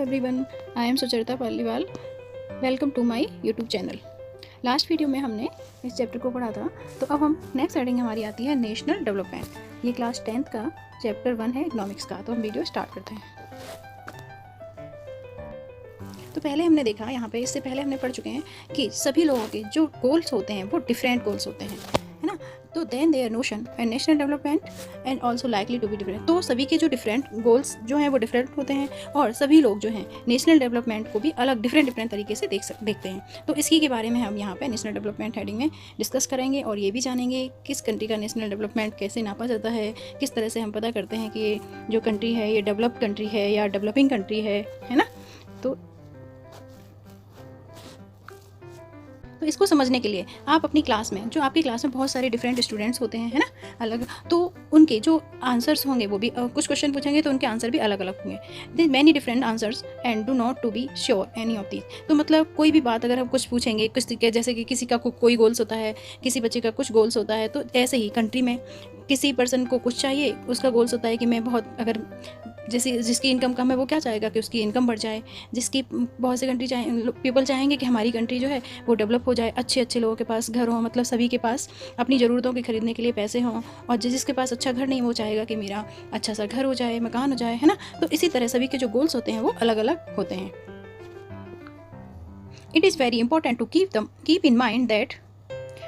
Everyone, I am Sucharita Paliwal. Welcome to my YouTube channel. Last video में हमने इस chapter को पढ़ा था, तो अब हम नेक्स्ट हेडिंग हमारी आती है नेशनल डेवलपमेंट। ये क्लास 10th का चैप्टर 1 है इकोनॉमिक्स का। तो हम वीडियो स्टार्ट करते हैं। तो पहले हमने देखा यहाँ पे, इससे पहले हमने पढ़ चुके हैं कि सभी लोगों के जो गोल्स होते हैं वो डिफरेंट गोल्स होते हैं, है ना। तो then their notion and national development and also likely to be different. तो सभी के जो डिफरेंट गोल्स जो हैं वो डिफरेंट होते हैं, और सभी लोग जो हैं नेशनल डेवलपमेंट को भी अलग डिफरेंट तरीके से देखते हैं। तो इसी के बारे में हम यहाँ पे नेशनल डेवलपमेंट हेडिंग में डिस्कस करेंगे, और ये भी जानेंगे किस कंट्री का नेशनल डेवलपमेंट कैसे नापा जाता है, किस तरह से हम पता करते हैं कि जो कंट्री है ये डेवलप्ड कंट्री है या डेवलपिंग कंट्री है ना। तो इसको समझने के लिए आप अपनी क्लास में, जो आपकी क्लास में बहुत सारे डिफरेंट स्टूडेंट्स होते हैं, है ना, अलग, तो उनके जो आंसर्स होंगे वो भी कुछ क्वेश्चन पूछेंगे तो उनके आंसर भी अलग अलग होंगे। There many different answers and do not to be sure any of these. तो मतलब कोई भी बात अगर हम कुछ पूछेंगे, किसी के जैसे कि किसी का कोई गोल्स होता है, किसी बच्चे का कुछ गोल्स होता है, तो ऐसे ही कंट्री में किसी पर्सन को कुछ चाहिए, उसका गोल्स होता है कि मैं बहुत, अगर जैसे जिसकी इनकम कम है वो क्या चाहेगा कि उसकी इनकम बढ़ जाए। जिसकी बहुत सी कंट्री पीपल चाहेंगे कि हमारी कंट्री जो है वो डेवलप हो जाए, अच्छे लोगों के पास घर हो, मतलब सभी के पास अपनी ज़रूरतों के खरीदने के लिए पैसे हों। और जिसके पास अच्छा घर नहीं वो चाहेगा कि मेरा अच्छा सा घर हो जाए, मकान हो जाए, है ना। तो इसी तरह सभी के जो गोल्स होते हैं वो अलग अलग होते हैं। It is very important to keep in mind that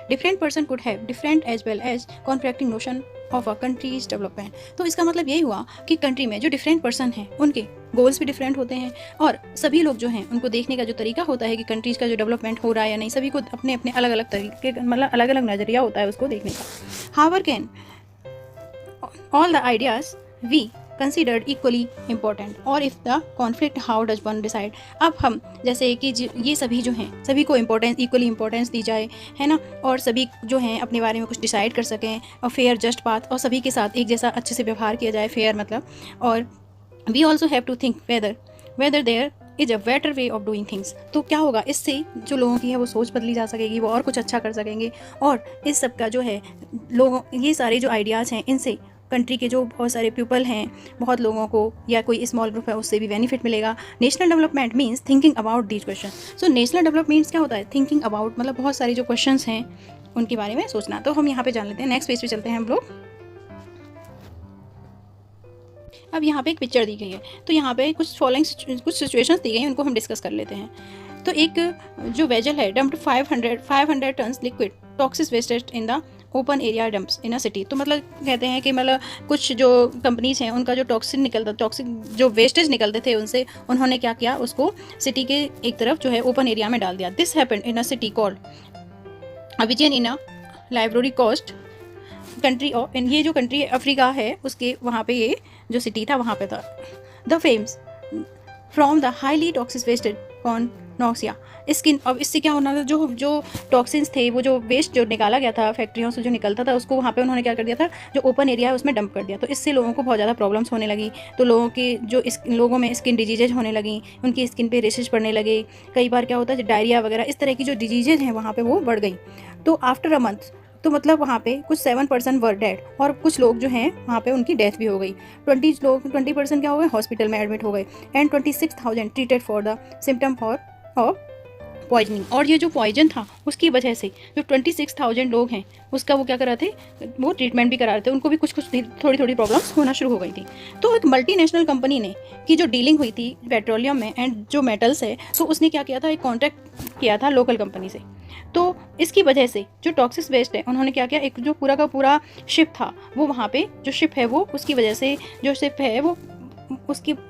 different person could have different as well as conflicting notion of a countries development. तो इसका मतलब यही हुआ कि कंट्री में जो डिफरेंट पर्सन हैं उनके गोल्स भी डिफरेंट होते हैं, और सभी लोग जो हैं उनको देखने का जो तरीका होता है कि कंट्रीज का जो डेवलपमेंट हो रहा है या नहीं, सभी को अपने अपने अलग अलग तरीके, मतलब अलग अलग नज़रिया होता है उसको देखने का। However can all the ideas we considered equally important, और if the conflict how does one decide. अब हम जैसे कि ये सभी जो हैं सभी को इक्वली इम्पोर्टेंस दी जाए, है ना, और सभी जो हैं अपने बारे में कुछ डिसाइड कर सकें, और फेयर जस्ट पाथ, और सभी के साथ एक जैसा अच्छे से व्यवहार किया जाए, फेयर मतलब। और we also have to think whether there is a better way of doing things. तो क्या होगा, इससे जो लोगों की है वो सोच बदली जा सकेगी, वो और कुछ अच्छा कर सकेंगे, और इस सब का जो है लोगों, ये सारे जो आइडियाज़ हैं इनसे कंट्री के जो बहुत सारे पीपल हैं, बहुत लोगों को, या कोई स्मॉल ग्रुप है उससे भी बेनिफिट मिलेगा। National development means thinking about these question. So national development क्या होता है, थिंकिंग अबाउट, मतलब बहुत सारे जो क्वेश्चंस हैं उनके बारे में सोचना। तो हम यहाँ पे जान लेते हैं, नेक्स्ट पेज पे चलते हैं हम लोग। अब यहाँ पे एक पिक्चर दी गई है, तो यहाँ पे कुछ सिचुएशंस दी गई हैं, उनको हम डिस्कस कर लेते हैं। तो एक जो वेजल है dumped 500 tons liquid toxic wastage in the open area dumps in a city. तो मतलब कहते हैं कि मतलब कुछ जो कंपनीज हैं उनका जो टॉक्सिक जो वेस्टेज निकलते थे उनसे, उन्होंने क्या किया, उसको सिटी के एक तरफ जो है ओपन एरिया में डाल दिया। This happened in a city called Abidjan in a library coast country, और ये जो कंट्री अफ्रीका है उसके वहाँ पे ये जो सिटी था वहाँ पे था। The fumes from the highly toxic wastage कॉन नॉक्सिया स्किन। अब इससे क्या होना था, जो टॉक्सिन्स थे, वो जो वेस्ट जो निकाला गया था फैक्ट्रियों से जो निकलता था, उसको वहाँ पे उन्होंने क्या कर दिया था, जो ओपन एरिया है उसमें डंप कर दिया। तो इससे लोगों को बहुत ज़्यादा प्रॉब्लम्स होने लगी। तो लोगों में स्किन डिजीजेज होने लगी, उनकी स्किन पे रेशेज पड़ने लगे। कई बार क्या होता है, डायरिया वगैरह इस तरह की जो डिजीजेज हैं वहाँ पर वो बढ़ गई। तो आफ्टर अ मंथ, तो मतलब वहाँ पे कुछ 7% वर डेड, और कुछ लोग जो हैं वहाँ पे उनकी डेथ भी हो गई। 20% क्या हो गए, हॉस्पिटल में एडमिट हो गए। And 26,000 treated for the symptom of poisoning. और ये जो पॉइजन था उसकी वजह से जो 26,000 लोग हैं उसका वो क्या करा थे, वो ट्रीटमेंट भी करा रहे थे, उनको भी कुछ थोड़ी प्रॉब्लम्स होना शुरू हो गई थी। तो एक मल्टीनेशनल कंपनी ने की जो डीलिंग हुई थी पेट्रोलियम में एंड जो मेटल्स है, तो उसने क्या किया था, एक कॉन्ट्रैक्ट किया था लोकल कंपनी से। तो इसकी वजह से जो टॉक्सिक वेस्ट है उन्होंने क्या किया, एक जो पूरा का पूरा शिप था वो वहाँ पे जो शिप है वो, उसकी वजह से जो शिप है वो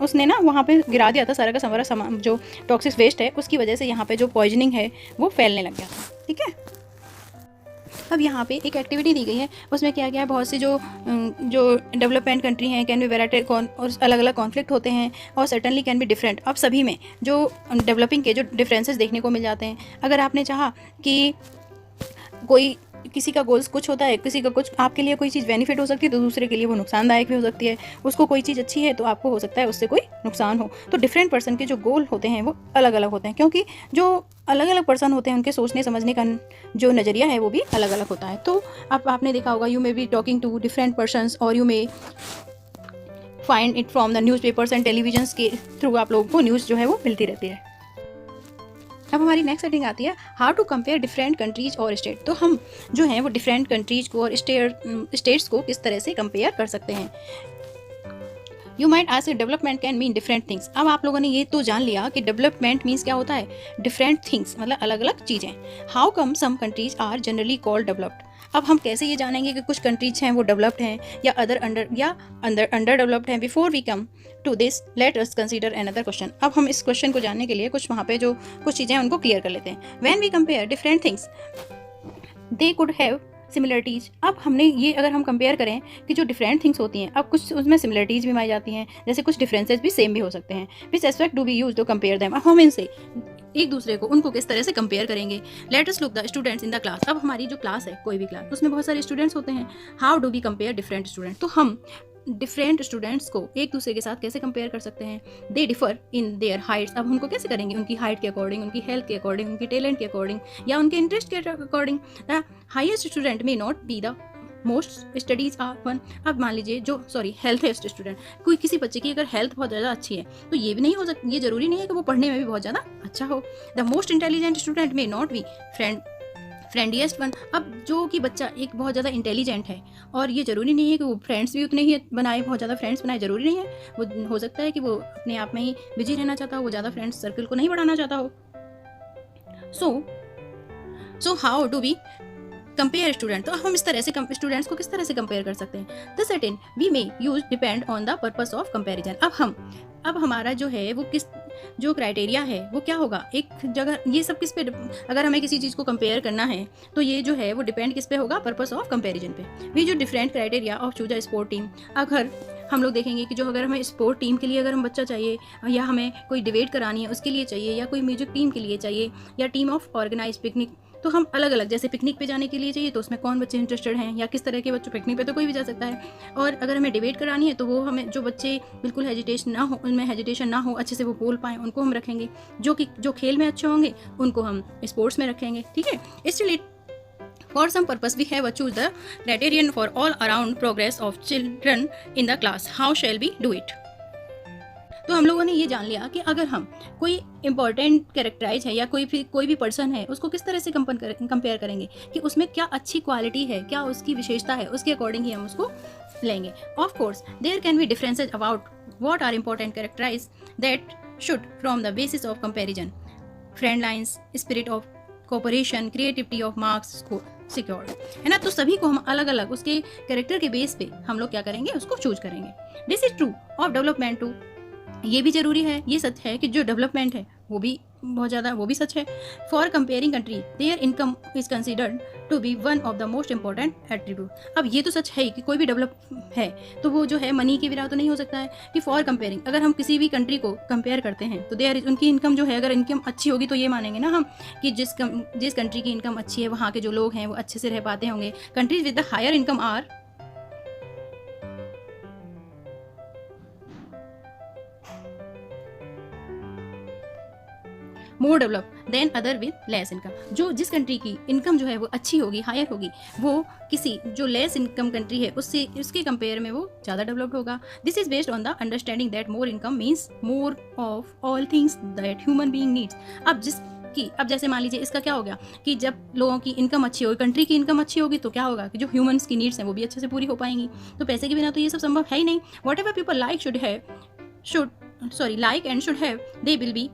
उसने ना वहाँ पे गिरा दिया था सारा का सारा सामान, जो टॉक्सिक वेस्ट है उसकी वजह से यहाँ पे जो पॉइजनिंग है वो फैलने लग गया था। ठीक है, अब यहाँ पे एक एक्टिविटी दी गई है, उसमें क्या क्या है, बहुत सी जो डेवलपमेंट कंट्री हैं कैन बी वेराइटी और अलग अलग कॉन्फ्लिक्ट होते हैं, और सर्टनली कैन बी डिफरेंट। अब सभी में जो डेवलपिंग के जो डिफरेंसेस देखने को मिल जाते हैं। अगर आपने चाहा कि कोई किसी का गोल्स कुछ होता है, किसी का कुछ, आपके लिए कोई चीज़ बेनिफिट हो सकती है तो दूसरे के लिए वो नुकसानदायक भी हो सकती है। उसको कोई चीज़ अच्छी है तो आपको हो सकता है उससे कोई नुकसान हो। तो डिफरेंट पर्सन के जो गोल होते हैं वो अलग अलग होते हैं, क्योंकि जो अलग अलग पर्सन होते हैं उनके सोचने समझने का जो नज़रिया है वो भी अलग अलग होता है। तो अब आपने देखा होगा, you may be talking to different persons और you may find it from the newspapers and television के थ्रू आप लोगों को न्यूज़ जो है वो मिलती रहती है। अब हमारी नेक्स्ट सेटिंग आती है how to compare different countries और स्टेट। तो हम जो हैं वो डिफरेंट कंट्रीज को और स्टेट्स को किस तरह से कंपेयर कर सकते हैं। You might ask development can mean different things. अब आप लोगों ने ये तो जान लिया कि डेवलपमेंट मीन्स क्या होता है, डिफरेंट थिंग्स मतलब अलग अलग चीज़ें। How come some countries are generally called developed. अब हम कैसे ये जानेंगे कि कुछ कंट्रीज हैं वो डेवलप्ड हैं या अंडर डेवलप्ड हैं। Before we come to this let us consider another question. अब हम इस क्वेश्चन को जानने के लिए कुछ वहाँ पे जो कुछ चीज़ें हैं उनको क्लियर कर लेते हैं। When we compare different things they could have similarities. अब हमने ये अगर हम कंपेयर करें कि जो डिफरेंट थिंग्स होती हैं, अब कुछ उसमें सिमिलरिटीज़ भी पाई जाती हैं, जैसे कुछ डिफरेंसेस भी सेम भी हो सकते हैं। Which aspect do be use to compare them. अब हम इनसे एक दूसरे को उनको किस तरह से कंपेयर करेंगे। Late us look the students in the class. अब हमारी जो क्लास है, कोई भी क्लास, उसमें बहुत सारे स्टूडेंट्स होते हैं। How do we compare different students. तो हम डिफरेंट स्टूडेंट्स को एक दूसरे के साथ कैसे कंपेयर कर सकते हैं। They differ in their Heights. अब उनको कैसे करेंगे, उनकी हाइट के अकॉर्डिंग, उनकी हेल्थ के अकॉर्डिंग, उनकी टैलेंट के अकॉर्डिंग या उनके इंटरेस्ट के according. The highest student may not be the most studies are one. अब मान लीजिए जो हेल्थेस्ट स्टूडेंट, कोई किसी बच्चे की अगर हेल्थ बहुत ज़्यादा अच्छी है तो ये भी नहीं हो सकता, ये जरूरी नहीं है कि वो पढ़ने में भी बहुत ज़्यादा अच्छा हो। The most intelligent student may not be friendliest one. अब जो कि बच्चा एक बहुत ज़्यादा इंटेलिजेंट है और ये ज़रूरी नहीं है कि वो फ्रेंड्स भी उतने ही बनाए, बहुत ज़्यादा फ्रेंड्स बनाए, ज़रूरी नहीं है। वो हो सकता है कि वो अपने आप में ही बिजी रहना चाहता हो, वो ज़्यादा फ्रेंड्स सर्कल को नहीं बढ़ाना चाहता हो। So how do we compare student. तो हम इस तरह से स्टूडेंट्स को किस तरह से कंपेयर कर सकते हैं। The setting we may use depend on the purpose of comparison. अब हमारा जो है वो किस जो क्राइटेरिया है वो क्या होगा, एक जगह ये सब किस पे, अगर हमें किसी चीज़ को कंपेयर करना है तो ये जो है वो डिपेंड किस पे होगा, पर्पस ऑफ कंपेरिजन पे। वी जो different criteria of choose a sport team. अगर हम लोग देखेंगे कि जो अगर हमें स्पोर्ट टीम के लिए अगर हम बच्चा चाहिए या हमें कोई डिबेट करानी है उसके लिए चाहिए या कोई म्यूजिक टीम के लिए चाहिए या टीम ऑफ ऑर्गेनाइज पिकनिक, तो हम अलग अलग, जैसे पिकनिक पे जाने के लिए चाहिए तो उसमें कौन बच्चे इंटरेस्टेड हैं या किस तरह के बच्चों, पिकनिक पे तो कोई भी जा सकता है। और अगर हमें डिबेट करानी है तो वो हमें जो बच्चे बिल्कुल उनमें हेजिटेशन ना हो, अच्छे से वो बोल पाएँ, उनको हम रखेंगे। जो खेल में अच्छे होंगे उनको हम स्पोर्ट्स में रखेंगे, ठीक है। इसलिए for some purpose we have choose the criterion for all around progress of children in the class. How shall we do it. तो हम लोगों ने ये जान लिया कि अगर हम कोई इंपॉर्टेंट कैरेक्टराइज है या कोई भी पर्सन है उसको किस तरह से कंपेयर करेंगे कि उसमें क्या अच्छी क्वालिटी है, क्या उसकी विशेषता है, उसके अकॉर्डिंग ही हम उसको लेंगे। Of course there can be differences about what are important characterise that should from the basis of comparison, friend lines, spirit of cooperation, creativity of marks को सिक्योर्ड, है ना। तो सभी को हम अलग अलग उसके कैरेक्टर के बेस पे हम लोग क्या करेंगे, उसको चूज करेंगे। This is true of development too. ये भी जरूरी है, ये सच है कि जो डेवलपमेंट है वो भी बहुत ज़्यादा, वो भी सच है। For comparing country their income is considered to be one of the most important attribute. अब ये तो सच है कि कोई भी डेवलप है तो वो जो है मनी के बिना तो नहीं हो सकता है। कि फॉर कंपेयरिंग, अगर हम किसी भी कंट्री को कंपेयर करते हैं तो देयर उनकी इनकम जो है, अगर इनकम अच्छी होगी तो ये मानेंगे ना हम कि जिस कंट्री की इनकम अच्छी है वहाँ के जो लोग हैं वो अच्छे से रह पाते होंगे। Countries with the higher income are more develop than other with less income. जो जिस कंट्री की इनकम जो है वो अच्छी होगी, हायर होगी, वो किसी जो लेस इनकम कंट्री है उसके कंपेयर में वो ज़्यादा डेवलप्ड होगा। This is based on the understanding that more income means more of all things that human being needs. अब जैसे मान लीजिए इसका क्या हो गया कि जब लोगों की इनकम अच्छी होगी, कंट्री की इनकम अच्छी होगी, तो क्या होगा कि जो ह्यूमंस की नीड्स हैं वो भी अच्छे से पूरी हो पाएंगी। तो पैसे के बिना तो ये सब संभव है ही नहीं। Whatever people like and should have they will be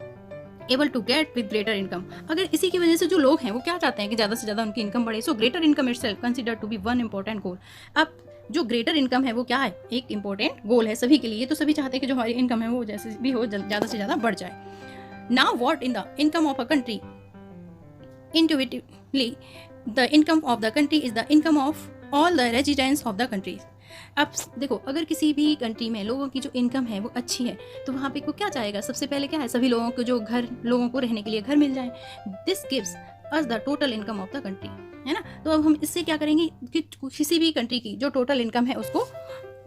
able to get with greater income. अगर इसी की वजह से जो लोग हैं वो क्या चाहते हैं कि ज़्यादा से ज़्यादा उनकी इनकम बढ़े। So greater income itself consider to be one important goal. अब जो ग्रेटर इनकम है वो क्या है, एक इंपॉर्टेंट गोल है सभी के लिए। तो सभी चाहते हैं कि जो हमारी इनकम है वो जैसे भी हो ज़्यादा से ज़्यादा बढ़ जाए। Now what in the income of a country, intuitively the income of the country is the income of all the residents of the country. अब देखो, अगर किसी भी कंट्री में लोगों की जो इनकम है वो अच्छी है तो वहाँ पे को क्या चाहेगा, सबसे पहले क्या है, सभी लोगों को लोगों को रहने के लिए घर मिल जाए। This gives us the total income of the country, है ना। तो अब हम इससे क्या करेंगे कि किसी भी कंट्री की जो टोटल इनकम है उसको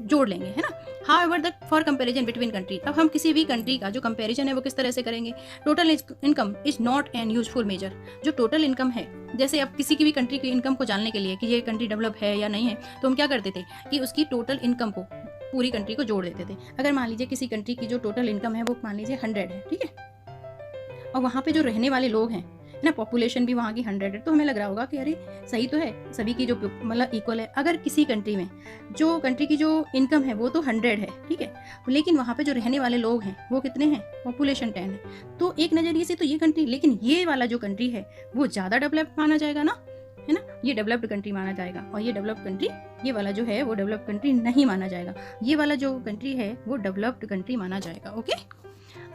जोड़ लेंगे, है ना। However the for comparison between country, अब हम किसी भी कंट्री का जो कंपैरिजन है वो किस तरह से करेंगे। Total income is not an useful measure. जो टोटल इनकम है, जैसे अब किसी की भी कंट्री की इनकम को जानने के लिए कि ये कंट्री डेवलप है या नहीं है, तो हम क्या करते थे कि उसकी टोटल इनकम को पूरी कंट्री को जोड़ देते थे। अगर मान लीजिए किसी कंट्री की जो टोटल इनकम है वो मान लीजिए 100 है, ठीक है, और वहाँ पे जो रहने वाले लोग हैं ना, पॉपुलेशन भी वहाँ की 100 है, तो हमें लग रहा होगा कि अरे सही तो है, सभी की जो मतलब इक्वल है। अगर किसी कंट्री में जो कंट्री की जो इनकम है वो तो 100 है, ठीक है, लेकिन वहाँ पे जो रहने वाले लोग हैं वो कितने हैं, पॉपुलेशन 10 है, तो एक नज़रिए से तो ये कंट्री, लेकिन ये वाला जो कंट्री है वो ज़्यादा डेवलप माना जाएगा ना, है ना, ये डेवलप्ड कंट्री माना जाएगा, और ये डेवलप्ड कंट्री, ये वाला जो है वो डेवलप्ड कंट्री नहीं माना जाएगा, ये वाला जो कंट्री है वो डेवलप्ड कंट्री माना जाएगा। ओके,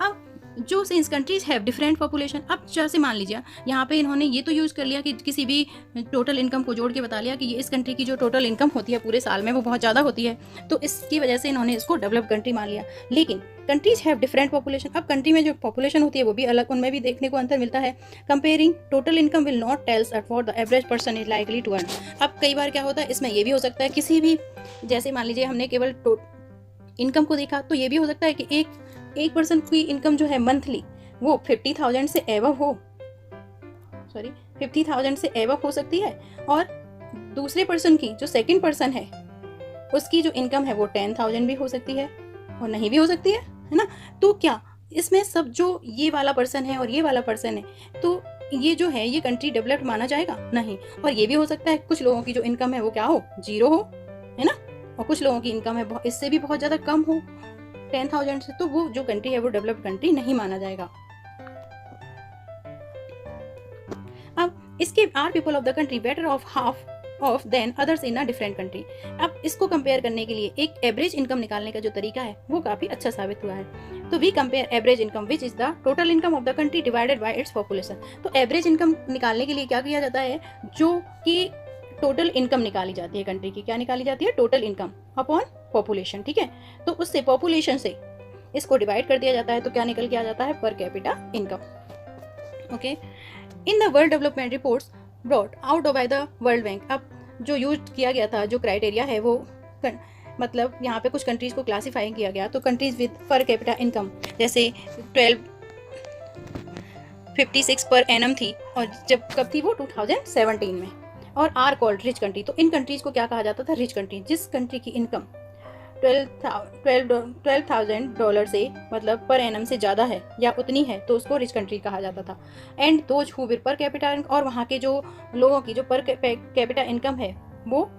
अब जो since countries have different population, अब जैसे मान लीजिए यहाँ पे इन्होंने ये तो यूज़ कर लिया कि किसी भी टोटल इनकम को जोड़ के बता लिया कि ये इस कंट्री की जो टोटल इनकम होती है पूरे साल में वो बहुत ज़्यादा होती है, तो इसकी वजह से इन्होंने इसको डेवलप्ड कंट्री मान लिया। लेकिन कंट्रीज हैव डिफरेंट पॉपुलेशन, अब कंट्री में जो पॉपुलेशन होती है वो भी अलग, उनमें भी देखने को अंतर मिलता है। Comparing total income will not tells at what the average person is likely to earn. अब कई बार क्या होता है, इसमें ये भी हो सकता है किसी भी, जैसे मान लीजिए हमने केवल इनकम को देखा, तो ये भी हो सकता है कि एक पर्सन की इनकम जो है मंथली वो 50,000 से एवव हो, 50,000 से एवव हो सकती है, और दूसरे पर्सन की जो सेकंड पर्सन है उसकी जो इनकम है वो 10,000 भी हो सकती है और नहीं भी हो सकती है ना। तो क्या इसमें सब जो ये वाला पर्सन है और ये वाला पर्सन है, तो ये जो है ये कंट्री डेवलप्ड माना जाएगा नहीं। और ये भी हो सकता है कुछ लोगों की जो इनकम है वो क्या हो, 0 हो, है ना, और कुछ लोगों की इनकम है इससे भी बहुत ज़्यादा कम हो, 10,000 से, तो वो जो कंट्री है वो डेवलप्ड कंट्री नहीं माना जाएगा। अब इसके are people of the country better off half of than others in a different country. अब इसको कंपेयर करने के लिए एक एवरेज इनकम निकालने का जो तरीका है वो काफी अच्छा साबित हुआ है। तो we compare average income which is the total income of the country divided by its population. तो एवरेज इनकम निकालने के लिए क्या किया जाता है, जो कि टोटल इनकम निकाली जाती है कंट्री की, क्या निकाली जाती है, टोटल इनकम अपॉन पॉपुलेशन, ठीक है, तो उससे पॉपुलेशन से इसको डिवाइड कर दिया जाता है, तो क्या निकल के आ जाता है, पर capita income. Okay, in the world development reports brought out by the world bank. अब जो यूज किया गया था, जो क्राइटेरिया है वो मतलब यहाँ पे कुछ कंट्रीज को क्लासीफाई किया गया, तो कंट्रीज विद पर कैपिटा इनकम जैसे 1256 पर एनम थी, और जब कब थी वो 2017 में, और आर कॉल्ड रिच कंट्री। तो इन कंट्रीज को क्या कहा जाता था, रिच कंट्री। जिस कंट्री की इनकम $12,000 से मतलब पर एनम से ज़्यादा है या उतनी है, तो उसको रिच कंट्री कहा जाता था। And those who with per capita, और वहाँ के जो लोगों की जो पर कैपिटा इनकम है वो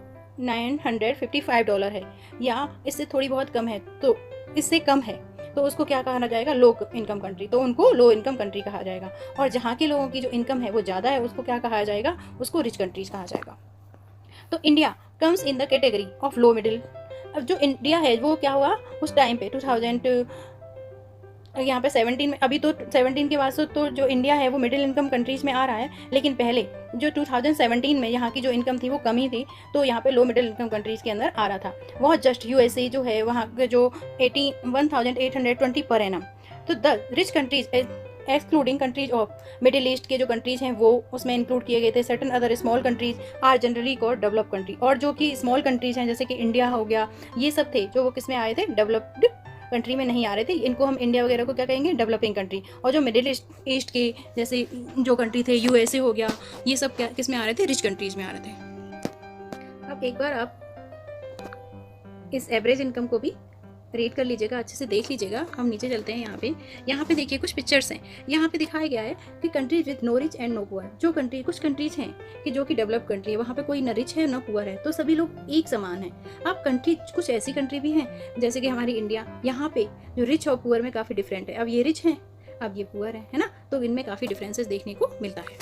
$955 है या इससे थोड़ी बहुत कम है, तो इससे कम है, तो उसको क्या कहा जाएगा, लो इनकम कंट्री, तो उनको लो इनकम कंट्री कहा जाएगा। और जहाँ के लोगों की जो इनकम है वो ज़्यादा है, उसको क्या कहा जाएगा, उसको रिच कंट्रीज कहा जाएगा। तो India comes in the category of low middle. अब जो इंडिया है वो क्या हुआ उस टाइम पे 2000 यहाँ पे 17 में, अभी तो 17 के बाद तो जो इंडिया है वो मिडिल इनकम कंट्रीज में आ रहा है, लेकिन पहले जो 2017 में यहाँ की जो इनकम थी वो कमी थी, तो यहाँ पे लो मिडिल इनकम कंट्रीज के अंदर आ रहा था। वह जस्ट यूएसए जो है वहाँ के जो 81,820 पर एनम। तो the rich countries excluding countries of middle east के जो कंट्रीज हैं वो उसमें इंक्लूड किए गए थे। Certain other small countries are generally called develop country. और जो कि स्मॉल कंट्रीज हैं जैसे कि इंडिया हो गया, ये सब थे जो वो किस में आए थे, डेवलप्ड कंट्री में नहीं आ रहे थे। इनको हम इंडिया वगैरह को क्या कहेंगे, डेवलपिंग कंट्री। और जो मिडिल ईस्ट के जैसे जो कंट्री थे, यूएसए हो गया, ये सब क्या किस में आ रहे थे, रिच कंट्रीज में आ रहे थे। अब एक बार आप इस एवरेज इनकम को भी रेट कर लीजिएगा, अच्छे से देख लीजिएगा। हम नीचे चलते हैं, यहाँ पे देखिए कुछ पिक्चर्स हैं। यहाँ पे दिखाया गया है कि countries with no rich and no poor. जो कंट्री, कुछ कंट्रीज हैं कि जो कि डेवलप कंट्री है, वहाँ पे कोई न रिच है न पुअर है, तो सभी लोग एक समान है। अब कंट्री, कुछ ऐसी कंट्री भी हैं जैसे कि हमारी इंडिया, यहाँ पे जो रिच और पुअर में काफ़ी डिफरेंट है। अब ये रिच हैं, अब ये पुअर है ना, तो इनमें काफ़ी डिफरेंसेस देखने को मिलता है।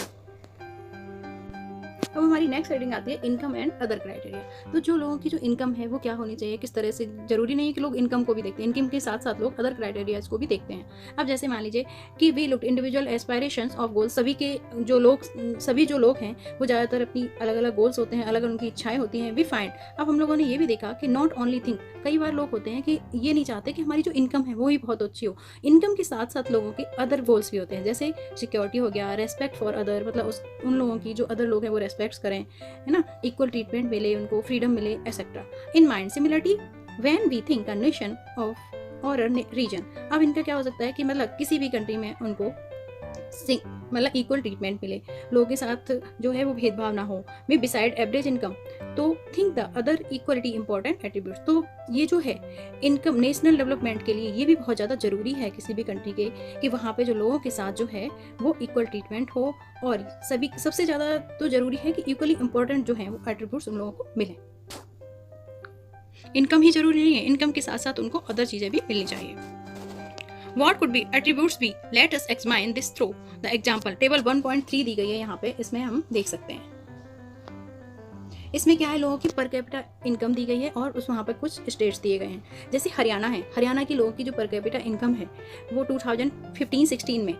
अब हमारी नेक्स्ट हेडिंग आती है इनकम एंड अदर क्राइटेरिया। तो जो लोगों की जो इनकम है वो क्या होनी चाहिए, किस तरह से, जरूरी नहीं है कि लोग इनकम को भी देखते हैं, इनकम के साथ साथ लोग अदर क्राइटेरियाज को भी देखते हैं। अब जैसे मान लीजिए कि we look individual aspirations of goals. सभी जो लोग हैं वो ज़्यादातर अपनी अलग अलग गोल्स होते हैं, अलग अलग उनकी इच्छाएं होती हैं। वी फाइंड, अब हम लोगों ने ये भी देखा कि नॉट ओनली थिंक, कई बार लोग होते हैं कि ये नहीं चाहते कि हमारी जो इनकम है वो ही बहुत अच्छी हो, इनकम के साथ साथ लोगों के अदर गोल्स भी होते हैं, जैसे सिक्योरिटी हो गया, रेस्पेक्ट फॉर अदर, मतलब उन लोगों की जो अदर लोग हैं वो रेस्पेक्ट करें, है ना, इक्वल ट्रीटमेंट मिले उनको, फ्रीडम मिले, etcetera. In mind similarity when we think a nation of और अ रीजन। अब इनका क्या हो सकता है कि मतलब किसी भी कंट्री में उनको मतलब इक्वल ट्रीटमेंट मिले, लोगों के साथ जो है वो भेदभाव ना हो, वे बिसाइड एवरेज इनकम। तो think the other equality important attributes. तो ये जो है इनकम नेशनल डेवलपमेंट के लिए ये भी बहुत ज़्यादा ज़रूरी है किसी भी कंट्री के, कि वहाँ पे जो लोगों के साथ जो है वो इक्वल ट्रीटमेंट हो, और सभी सबसे ज़्यादा तो ज़रूरी है कि इक्वली इंपॉर्टेंट जो है वो एट्रीब्यूट्स उन लोगों को मिले। इनकम ही जरूरी नहीं है, इनकम के साथ साथ उनको अदर चीज़ें भी मिलनी चाहिए। What could be attributes be? Let us examine this through the example. Table 1.3 दी गई है यहाँ पे, इसमें हम देख सकते हैं। इसमें क्या है, लोगों की पर कैपिटा इनकम दी गई है और उस वहाँ पे कुछ स्टेट्स दिए गए हैं। जैसे हरियाणा है, हरियाणा की लोगों की जो पर कैपिटा इनकम है वो 2015-16 में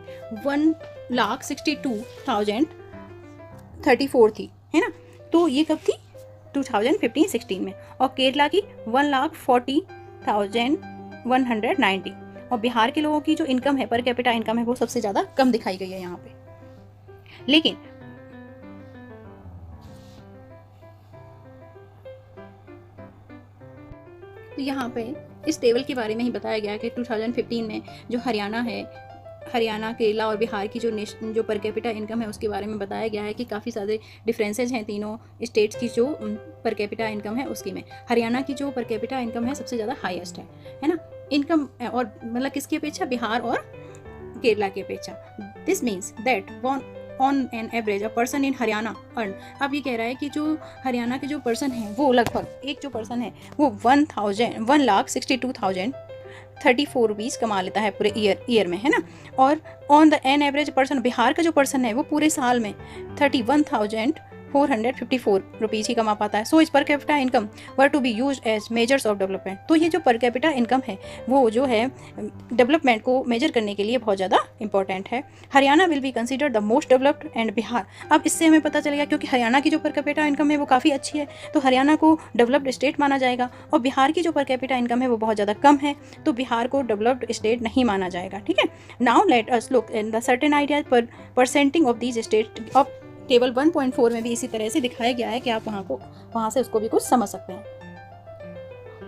1,62,034 थी, है ना। तो ये कब थी? 2015-16 में। और केरला की 1,40,190। और बिहार के लोगों की जो इनकम है, पर कैपिटा इनकम है, वो सबसे ज़्यादा कम दिखाई गई है यहाँ पे। लेकिन तो यहाँ पे इस टेबल के बारे में ही बताया गया है कि 2015 में जो हरियाणा है, हरियाणा, केरला और बिहार की जो पर कैपिटा इनकम है उसके बारे में बताया गया है कि काफ़ी सारे डिफरेंसेस हैं तीनों स्टेट्स की जो पर कैपिटा इनकम है उसकी में। हरियाणा की जो पर कैपिटा इनकम है सबसे ज़्यादा हाईएस्ट है ना, इनकम, और मतलब किसकी अपेक्षा? बिहार और केरला की अपेक्षा। This means that on an average a person in Haryana earn. अब ये कह रहा है कि जो हरियाणा के जो पर्सन है वो लगभग, एक जो पर्सन है वो 1,62,034 रुपीज़ कमा लेता है पूरे ईयर में, है ना। और on the an average person, Bihar का जो पर्सन है वो पूरे साल में 31,454 रुपीज़ ही कमा पाता है। So is per capita income were to be use as measures of development. तो ये जो पर कैपिटा इनकम है वो जो है डेवलपमेंट को मेजर करने के लिए बहुत ज़्यादा इंपॉर्टेंट है। Haryana will be considered the most developed and Bihar. अब इससे हमें पता चलेगा, क्योंकि हरियाणा की जो पर कैपिटा इनकम है वो काफ़ी अच्छी है, तो हरियाणा को डेवलप्ड स्टेट माना जाएगा। और बिहार की जो पर कैपिटा इनकम है वो बहुत ज़्यादा कम है, तो बिहार को डेवलप्ड स्टेट नहीं माना जाएगा, ठीक है। Now let us look in the certain ideas पर presenting of these state. Of table 1.4 में भी इसी तरह से दिखाया गया है कि आप वहाँ से उसको भी कुछ समझ सकते हैं।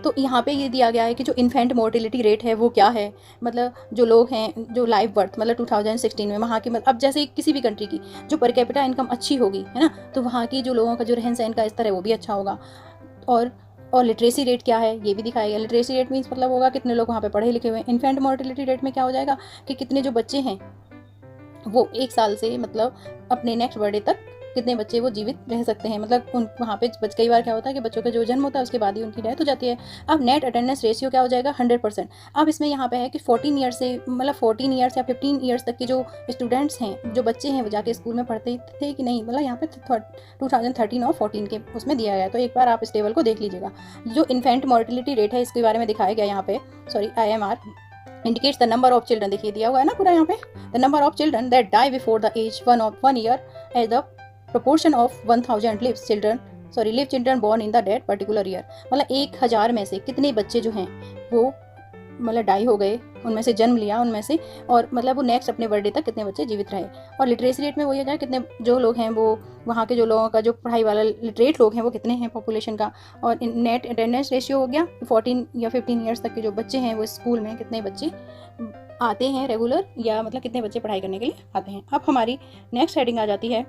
तो यहाँ पे ये दिया गया है कि जो इन्फेंट मोर्टिलिटी रेट है वो क्या है, मतलब जो लोग हैं जो लाइव बर्थ मतलब 2016 में वहाँ की, अब जैसे किसी भी कंट्री की जो पर कैपिटा इनकम अच्छी होगी, है ना, तो वहाँ की जो लोगों का जो रहन सहन का स्तर है वो भी अच्छा होगा। और लिटरेसी रेट क्या है ये भी दिखाया गया। लिटरेसी रेट मीन्स मतलब होगा कितने लोग वहाँ पे पढ़े लिखे हुए हैं। इन्फेंट मोर्टिलिटी रेट में क्या हो जाएगा कि कितने जो बच्चे हैं वो 1 साल से मतलब अपने नेक्स्ट बर्थडे तक कितने बच्चे वो जीवित रह सकते हैं, मतलब उन वहाँ पे कई बार क्या होता है कि बच्चों का जो जन्म होता है उसके बाद ही उनकी डेथ हो जाती है। अब नेट अटेंडेंस रेशियो क्या हो जाएगा? 100%। अब इसमें यहाँ पे है कि 14 ईयर्स से मतलब 14 ईयर्स या 15 ईयर्स तक के जो स्टूडेंट्स हैं, जो बच्चे हैं, वो जाके स्कूल में पढ़ते थे कि नहीं, मतलब यहाँ पे 2013 और 14 के उसमें दिया गया है। तो एक बार आप इस टेबल को देख लीजिएगा। जो इन्फेंट मोर्टिलिटी रेट है इसके बारे में दिखाया गया यहाँ पे, sorry IMR indicates the number of children, देखिए दिया हुआ है ना पूरा यहाँ पे, the number of children that die before the age 1 year as the proportion of 1000 live children born in the that particular year। मतलब 1000 में से कितने बच्चे जो हैं वो मतलब डाई हो गए, उनमें से जन्म लिया उनमें से, और मतलब वो नेक्स्ट अपने बर्थडे तक कितने बच्चे जीवित रहे। और लिटरेसी रेट में वही हो जाए कितने जो लोग हैं वो वहाँ के जो लोगों का जो पढ़ाई वाला लिटरेट लोग हैं वो कितने हैं पॉपुलेशन का। और नेट अटेंडेंस रेशियो हो गया 14 या 15 ईयर्स तक के जो बच्चे हैं वो स्कूल में कितने बच्चे आते हैं रेगुलर, या मतलब कितने बच्चे पढ़ाई करने के लिए आते हैं। अब हमारी नेक्स्ट हेडिंग आ जाती है,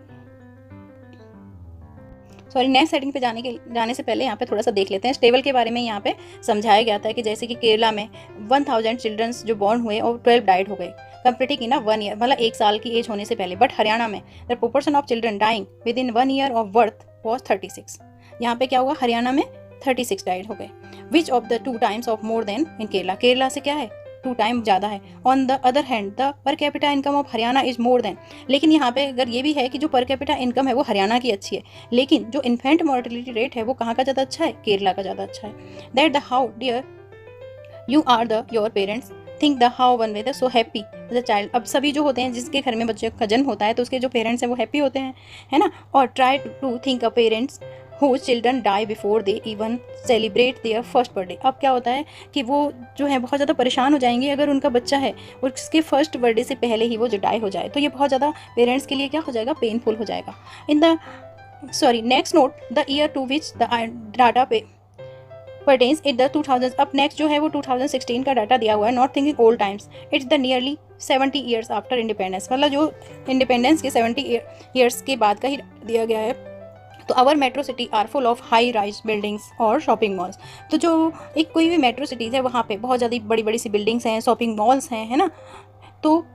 नेक्स्ट हेडिंग पे जाने से पहले यहाँ पे थोड़ा सा देख लेते हैं इस टेबल के बारे में। यहाँ पे समझाया गया था कि जैसे कि केरला में 1000 चिल्ड्रंस जो बॉर्न हुए और 12 डाइड हो गए कंप्लीटिंग इन 1 ईयर, मतलब 1 साल की एज होने से पहले। बट हरियाणा में the proportion of children dying within 1 year of birth was 36। यहाँ पे क्या हुआ? हरियाणा में 36 डाइड हो गए। Which of the 2 times of more than in Kerala, Kerala से क्या है 2 टाइम ज़्यादा है। On the other hand the per capita income of Haryana is more than. लेकिन यहाँ पे अगर ये भी है कि जो पर कैपिटा इनकम है वो हरियाणा की अच्छी है, लेकिन जो इन्फेंट मोर्टिलिटी रेट है वो कहाँ का ज़्यादा अच्छा है? केरला का ज़्यादा अच्छा है। That the how dear you are the your parents think the how one way the so happy the child. अब सभी जो होते हैं जिसके घर में बच्चे का जन्म होता है तो उसके जो पेरेंट्स हैं वो हैप्पी होते हैं, है ना। और try to think a parents whose children die before they even celebrate their first birthday। अब क्या होता है कि वो जो है बहुत ज़्यादा परेशान हो जाएंगे अगर उनका बच्चा है और उसके फर्स्ट बर्थडे से पहले ही वो जो डाई हो जाए, तो ये बहुत ज़्यादा पेरेंट्स के लिए क्या हो जाएगा? पेनफुल हो जाएगा। Next note the year to which the data पे परटेन्स इट द 2000। अब नेक्स्ट जो है वो 2016 का डाटा दिया हुआ है, not thinking old times, it's the nearly 70 years after independence, मतलब जो इंडिपेंडेंस के 70 ईयर्स के बाद का ही दिया गया है। तो our metro city are full of high rise buildings और शॉपिंग मॉल्स। तो जो एक कोई भी मेट्रो सिटीज़ है वहाँ पे बहुत ज़्यादा बड़ी बड़ी सी बिल्डिंग्स हैं, शॉपिंग मॉल्स हैं, है ना। तो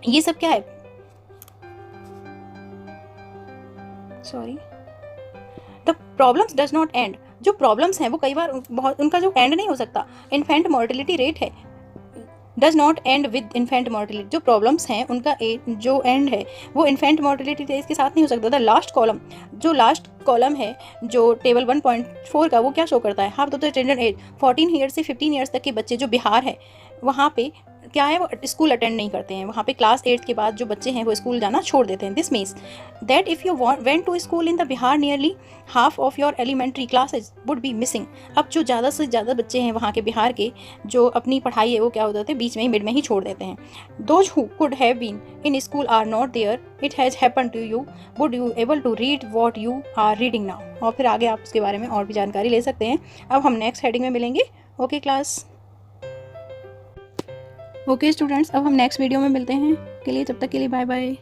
ये सब क्या है, sorry, the problems does not and. जो प्रॉब्लम्स हैं वो कई बार बहुत, उनका जो एंड नहीं हो सकता। इन्फेंट मोर्टेलिटी रेट है, does not and with infant mortality. जो प्रॉब्लम्स हैं उनका जो एंड है वो इन्फेंट मोर्टेलिटी रेट के साथ नहीं हो सकता। द लास्ट कॉलम, जो लास्ट कॉलम है जो टेबल 1.4 का, वो क्या शो करता है, half of the children age 14 years से 15 ईयर्स तक के बच्चे जो बिहार है वहाँ पे क्या है, वो स्कूल अटेंड नहीं करते हैं। वहाँ पे क्लास 8 के बाद जो बच्चे हैं वो स्कूल जाना छोड़ देते हैं। This means that if you went to school in the Bihar, nearly half of your elementary classes would be missing. अब जो ज़्यादा से ज़्यादा बच्चे हैं वहाँ के बिहार के, जो अपनी पढ़ाई है वो क्या हो जाते हैं, बीच में ही, मिड में ही छोड़ देते हैं। Those who could have been in school are not there, it has happen to you, would you able to read what you are reading now. और फिर आगे आप उसके बारे में और भी जानकारी ले सकते हैं। अब हम नेक्स्ट हेडिंग में मिलेंगे। ओके क्लास, ओके स्टूडेंट्स, अब हम नेक्स्ट वीडियो में मिलते हैं। के लिए तब तक के लिए बाय बाय।